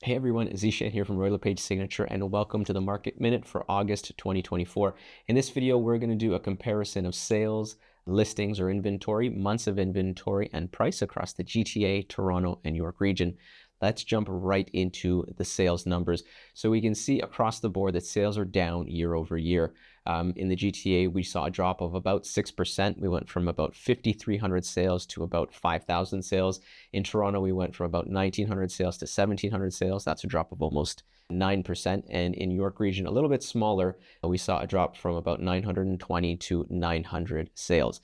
Hey everyone, Zishan here from Royal LePage Signature, and welcome to the Market Minute for August 2024. In this video, we're going to do a comparison of sales, listings or inventory, months of inventory, and price across the GTA, Toronto, and York region. Let's jump right into the sales numbers. So we can see across the board that sales are down year over year. In the GTA, we saw a drop of about 6%. We went from about 5,300 sales to about 5,000 sales. In Toronto, we went from about 1,900 sales to 1,700 sales. That's a drop of almost 9%. And in York region, a little bit smaller, we saw a drop from about 920 to 900 sales.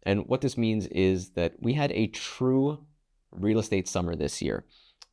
And what this means is that we had a true real estate summer this year.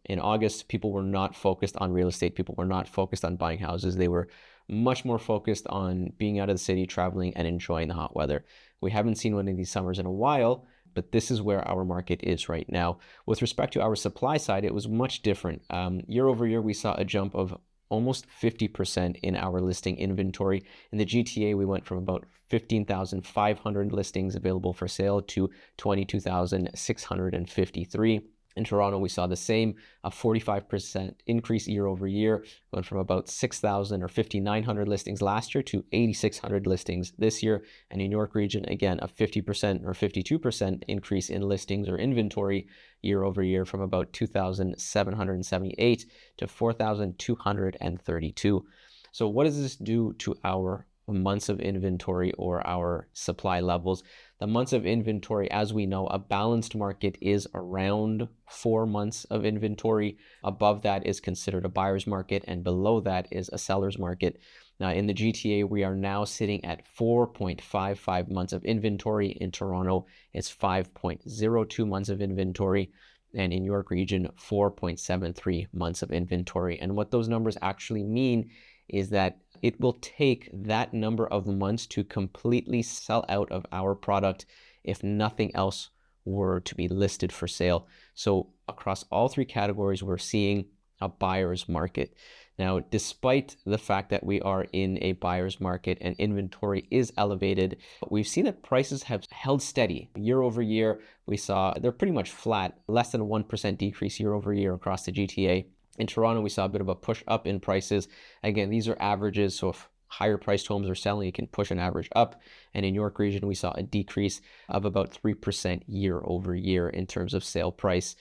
In August, people were not focused on real estate. People were not focused on buying houses. They were much more focused on being out of the city, traveling, and enjoying the hot weather. We haven't seen one of these summers in a while, but this is where our market is right now. With respect to our supply side, it was much different. Year over year, we saw a jump of almost 50% in our listing inventory. In the GTA, we went from about 15,500 listings available for sale to 22,653. In Toronto, we saw the same, a 45% increase year over year, went from about 6,000 or 5,900 listings last year to 8,600 listings this year. And in York region, again, a 50% or 52% increase in listings or inventory year over year, from about 2,778 to 4,232. So what does this do to our months of inventory or our supply levels? The months of inventory, as we know, a balanced market is around 4 months of inventory. Above that is considered a buyer's market, and below that is a seller's market. Now, in the GTA, we are now sitting at 4.55 months of inventory. In Toronto, it's 5.02 months of inventory. And in York region, 4.73 months of inventory. And what those numbers actually mean is that it will take that number of months to completely sell out of our product if nothing else were to be listed for sale. So across all three categories, we're seeing a buyer's market. Now, despite the fact that we are in a buyer's market and inventory is elevated, we've seen that prices have held steady. Year over year, we saw they're pretty much flat, less than a 1% decrease year over year across the GTA. In Toronto, we saw a bit of a push up in prices. Again, these are averages, so if higher priced homes are selling, it can push an average up. And in York region, we saw a decrease of about 3% year over year in terms of sale price.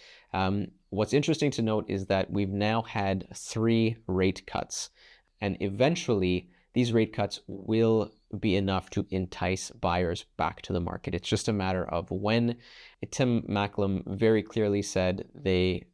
What's interesting to note is that we've now had 3 rate cuts, and eventually these rate cuts will be enough to entice buyers back to the market. It's just a matter of when. Tim Macklem very clearly said they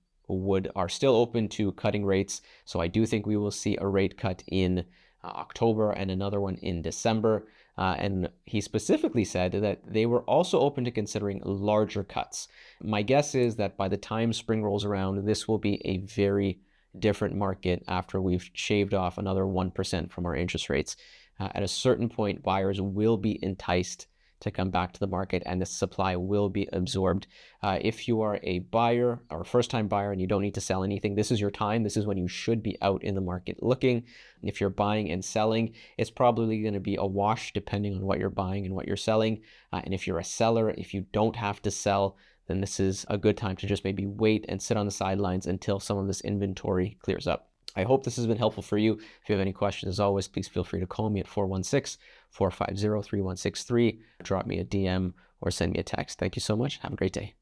are still open to cutting rates. So I do think we will see a rate cut in October and another one in December. And he specifically said that they were also open to considering larger cuts. My guess is that by the time spring rolls around, this will be a very different market after we've shaved off another 1% from our interest rates. At a certain point, buyers will be enticed to come back to the market, and the supply will be absorbed. If you are a buyer or a first-time buyer and you don't need to sell anything, this is your time. This is when you should be out in the market looking. If you're buying and selling, it's probably going to be a wash depending on what you're buying and what you're selling. And if you're a seller, if you don't have to sell, then this is a good time to just maybe wait and sit on the sidelines until some of this inventory clears up. I hope this has been helpful for you. If you have any questions, as always, please feel free to call me at 416-450-3163. Drop me a DM or send me a text. Thank you so much. Have a great day.